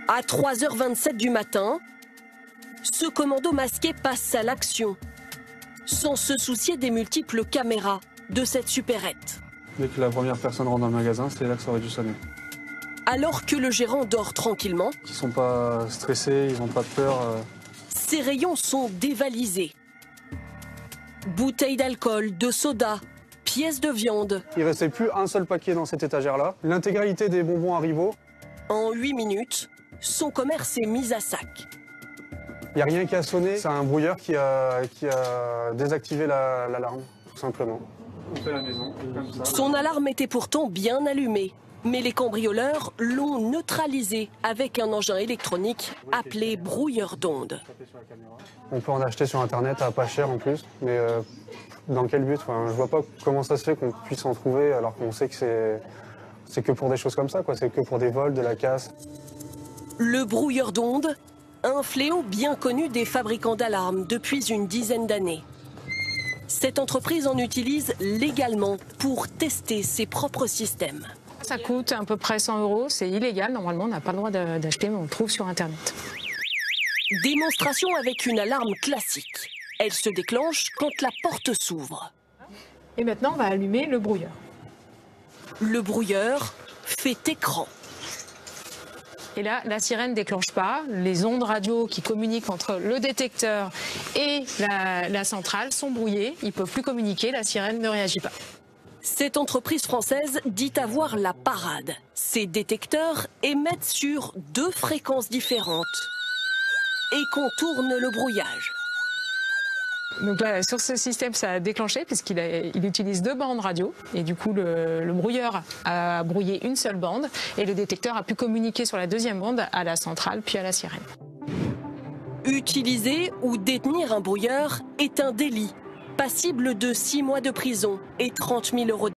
À 3h27 du matin, ce commando masqué passe à l'action, sans se soucier des multiples caméras de cette supérette. Dès que la première personne rentre dans le magasin, c'est là que ça aurait dû sonner. Alors que le gérant dort tranquillement, Ils sont pas stressés, ils n'ont pas peur. ses rayons sont dévalisés. Bouteilles d'alcool, de soda, pièces de viande. Il ne restait plus un seul paquet dans cette étagère-là. L'intégralité des bonbons Haribo. En 8 minutes, son commerce est mis à sac. Il n'y a rien qui a sonné. C'est un brouilleur qui a désactivé l'alarme, tout simplement. On fait la maison, comme ça. Son alarme était pourtant bien allumée. Mais les cambrioleurs l'ont neutralisé avec un engin électronique appelé brouilleur d'ondes. On peut en acheter sur Internet à pas cher en plus, mais dans quel but? Je vois pas comment ça se fait qu'on puisse en trouver alors qu'on sait que c'est que pour des choses comme ça, quoi. C'est que pour des vols, de la casse. Le brouilleur d'ondes, un fléau bien connu des fabricants d'alarmes depuis une dizaine d'années. Cette entreprise en utilise légalement pour tester ses propres systèmes. Ça coûte à peu près 100 €, c'est illégal, normalement on n'a pas le droit d'acheter, mais on le trouve sur Internet. Démonstration avec une alarme classique. Elle se déclenche quand la porte s'ouvre. Et maintenant on va allumer le brouilleur. Le brouilleur fait écran. Et là, la sirène ne déclenche pas. Les ondes radio qui communiquent entre le détecteur et la centrale sont brouillées. Ils ne peuvent plus communiquer, la sirène ne réagit pas. Cette entreprise française dit avoir la parade. Ces détecteurs émettent sur 2 fréquences différentes et contournent le brouillage. Donc là, sur ce système, ça a déclenché puisqu'il utilise 2 bandes radio. Et du coup, le brouilleur a brouillé une seule bande et le détecteur a pu communiquer sur la 2e bande à la centrale puis à la sirène. Utiliser ou détenir un brouilleur est un délit, passible de 6 mois de prison et 30 000 €